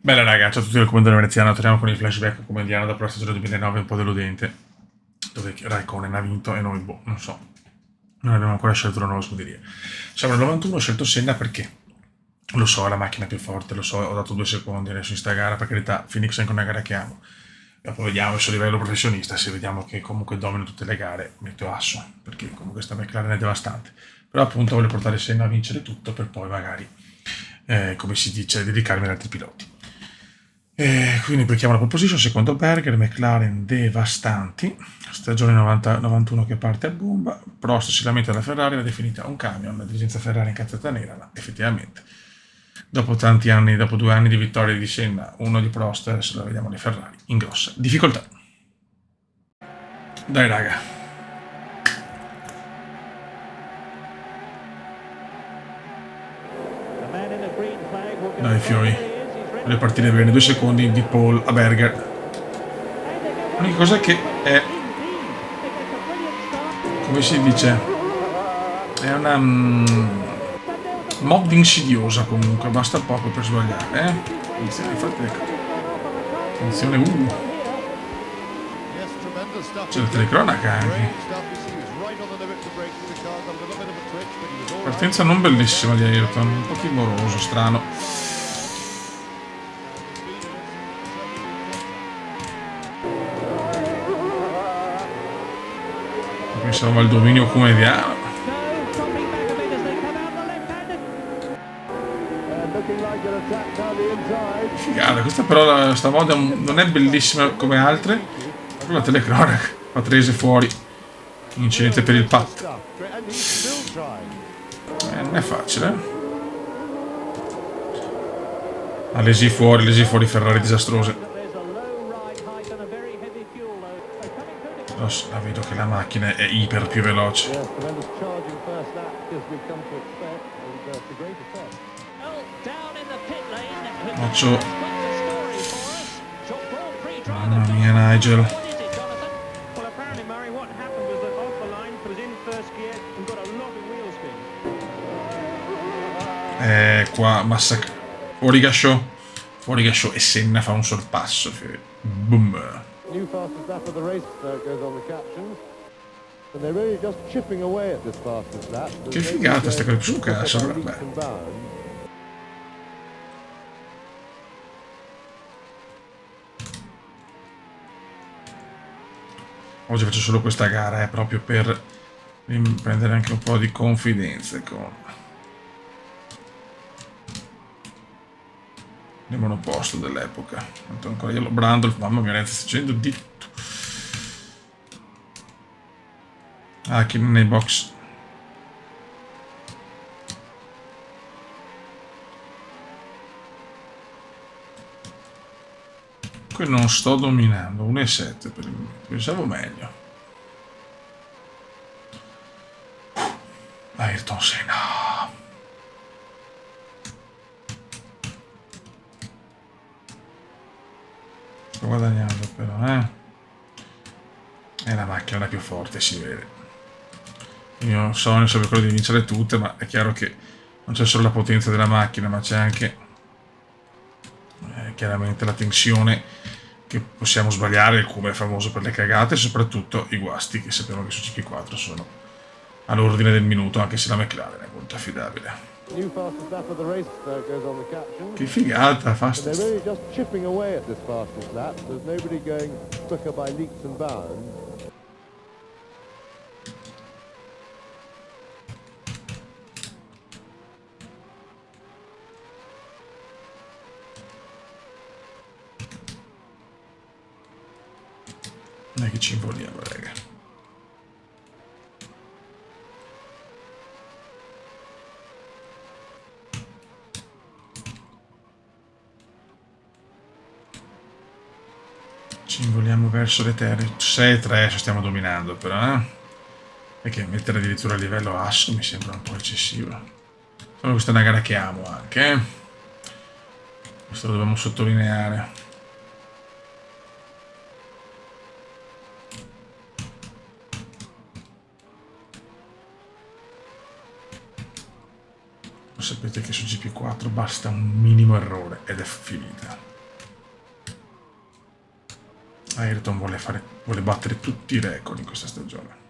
Bella raga, ciao a tutti dal commento veneziano, torniamo con il flashback commentiano dopo la stagione 2009 un po' deludente, dove Raikkonen ha vinto e noi, boh, non so, non abbiamo ancora scelto una nuova scuderia. Siamo nel 91, ho scelto Senna perché lo so, è la macchina più forte, lo so, ho dato 2 secondi adesso in sta gara, per carità, Phoenix è anche una gara che amo. Dopo vediamo se a livello professionista, se vediamo che comunque domino tutte le gare, metto asso, perché comunque sta McLaren è devastante. Però appunto voglio portare Senna a vincere tutto per poi magari, come si dice, dedicarmi ad altri piloti. E quindi becchiamo la pole position, secondo Berger, McLaren devastanti, stagione 90-91 che parte a bomba, Prost si lamenta della Ferrari, l'ha definita un camion, la dirigenza Ferrari incazzata nera, ma effettivamente dopo tanti anni, dopo 2 anni di vittorie di Senna, uno di Prost, adesso la vediamo nei Ferrari, in grossa difficoltà. Dai raga. Dai fioi. Voglio partire bene, 2 secondi di pole a Berger. L'unica cosa che è, come si dice, è una mod insidiosa comunque, basta poco per sbagliare, Attenzione, infatti, ecco. Attenzione, c'è la telecronaca anche. Partenza non bellissima di Ayrton, un po' timoroso, strano. Pensavo al dominio comediano. Figata, questa però stavolta non è bellissima come altre. Però la telecronaca, Patrese fuori. Incidente per il pat. Non è facile. Lesi fuori, Ferrari disastrose. La vedo che la macchina è iper più veloce. Occhio. Mamma mia, Nigel. Qua massacra. Fuori Gasciò e Senna fa un sorpasso. Boom. New fastest lap of the race goes on the captions. And they're really just chipping away at this fastest lap. Che figata sta qui su cazzo, vabbè. Oggi faccio solo questa gara, proprio per prendere anche un po' di confidenza con il monoposto dell'epoca. Ancora io Brandolf, mamma mia, sta facendo di tutto. Chi nei box. Qui non sto dominando, 1,7 per il momento, pensavo meglio. Ayrton Senna. Sto guadagnando però, È la macchina la più forte, si vede. Il mio sogno sarebbe quello di vincere tutte, ma è chiaro che non c'è solo la potenza della macchina, ma c'è anche chiaramente la tensione che possiamo sbagliare, il cume è famoso per le cagate e soprattutto i guasti che sappiamo che su GP4 sono all'ordine del minuto, anche se la McLaren è molto affidabile. Che figata, fastest. Non è che ci involliamo, raga. Ci invogliamo verso le terre. 6-3 ci stiamo dominando però, Perché mettere addirittura a livello asso mi sembra un po' eccessivo. Solo questa è una gara che amo anche, Questo lo dobbiamo sottolineare. Sapete che su GP4 basta un minimo errore ed è finita. Ayrton vuole battere tutti i record in questa stagione.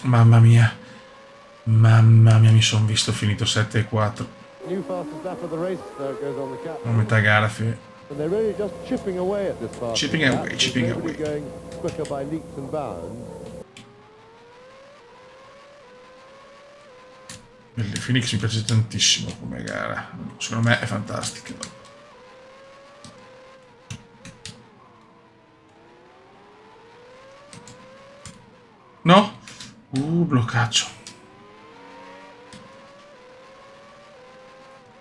Mamma mia, mi sono visto finito 7-4. A metà gara, chipping away. Phoenix mi piace tantissimo come gara, secondo me è fantastica. No? Bloccaccio.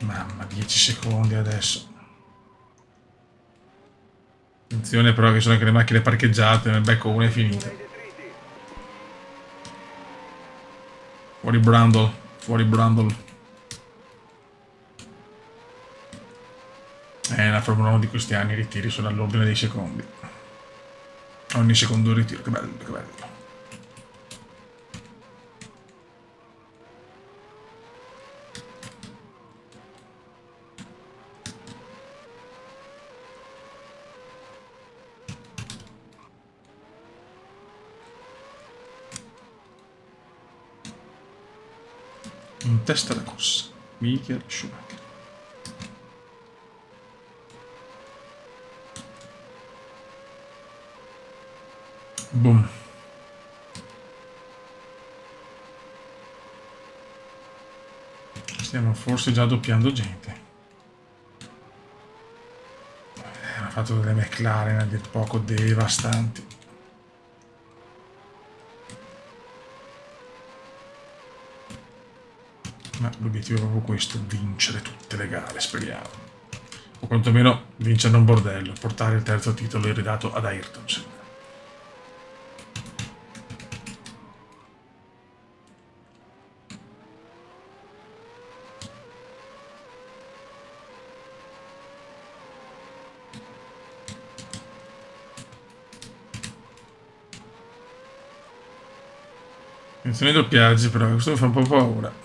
Mamma, 10 secondi adesso. Attenzione però che sono anche le macchine parcheggiate, nel becco una è finita. Fuori Brundle. La Formula 1 di questi anni i ritiri sono all'ordine dei secondi. Ogni secondo ritiro, che bello, che bello. In testa alla corsa, Michael Schumacher. Boom. Stiamo forse già doppiando gente. Hanno fatto delle McLaren a dir poco devastanti. Ma l'obiettivo è proprio questo, vincere tutte le gare, speriamo. O quantomeno vincere un bordello, portare il terzo titolo iridato ad Ayrton. Attenzione ai doppiaggi però, questo mi fa un po' paura.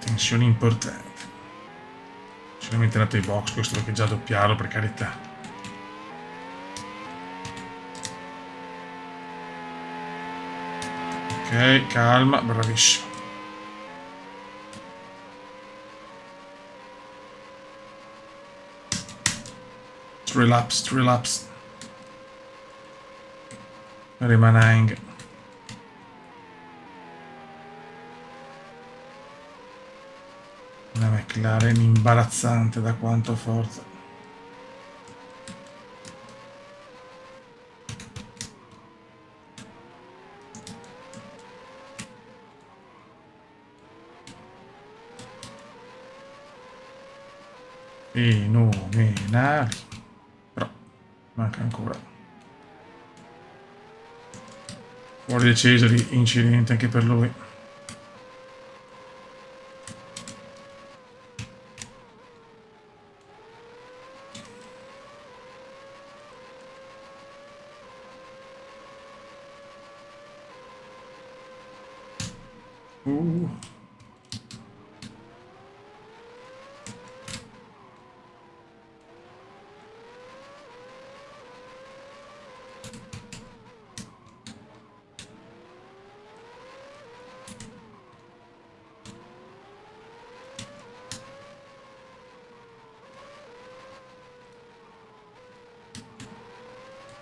Tensioni importanti. Sicuramente è andato ai box questo perché già doppiarlo, per carità. Ok, calma, bravissimo. Three laps. Rimanang. Una McLaren imbarazzante da quanto forza. Fenomenali. Però manca ancora. Fuori De Cesari, incidente anche per lui.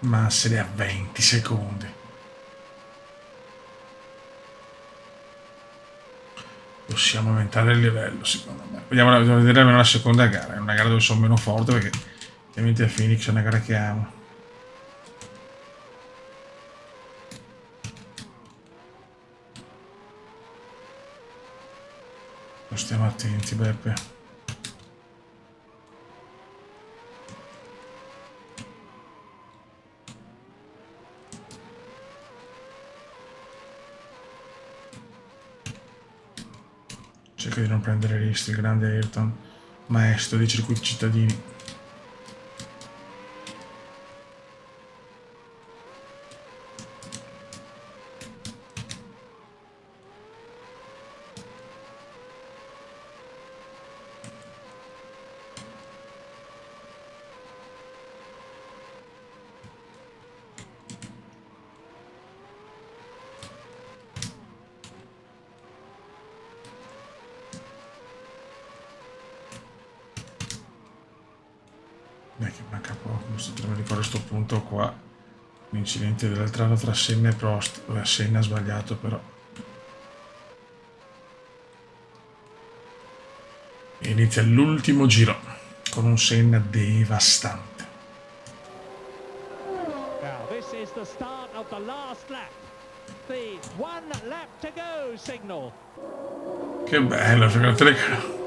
Ma se ne ha 20 secondi. Possiamo aumentare il livello, secondo me. Vogliamo vedere almeno la seconda gara. È una gara dove sono meno forte perché ovviamente Phoenix è una gara che amo. Stiamo attenti, Beppe. Cerca di non prendere rischi, il grande Ayrton, maestro dei circuiti cittadini. Che manca poco, non mi ricordo questo punto qua, l'incidente dell'altro anno tra Senna e Prost, dove Senna ha sbagliato però. E inizia l'ultimo giro con un Senna devastante. Now this is the start of the last lap. The 1 lap to go signal. Che bello, c'è la telecamera.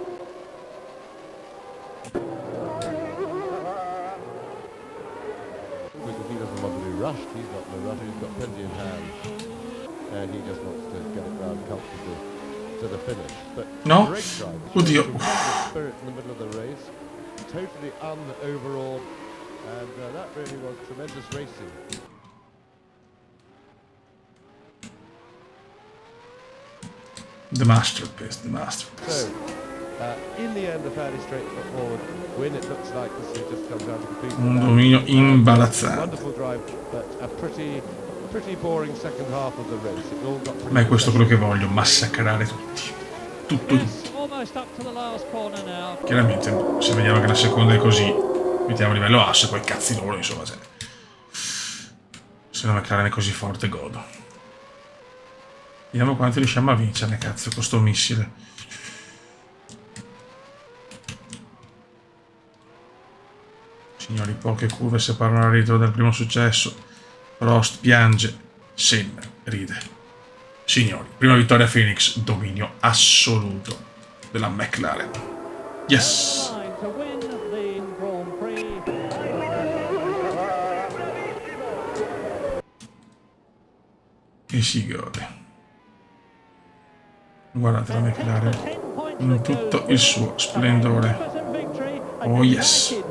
He doesn't want to be rushed, he's not in a rush, he's got plenty in hand, and he just wants to get it round comfortably to the finish. But No? great drive, Oddio. spirit in the middle of the race, totally overawed, and that really was tremendous racing. The masterpiece, the masterpiece. So, in the end, a fairly straightforward win. It looks like this just comes down to complete. Un dominio imbarazzante. Wonderful drive, but a pretty boring second half of the race. It all got Ma è questo quello che voglio, massacrare tutti. Tutto. Yes, almost up to the last corner now. Chiaramente, se vediamo che la seconda è così, mettiamo a livello asse, poi cazzi loro, insomma, se non McLaren è così forte, godo. Vediamo quanti riusciamo a vincerne, cazzo, con sto missile. Signori, poche curve separano la retro dal primo successo. Prost piange, Senna ride. Signori, prima vittoria Phoenix, dominio assoluto della McLaren. Yes! To win the Grand Prix. E si gode. Guardate la McLaren in tutto il suo splendore. Oh yes!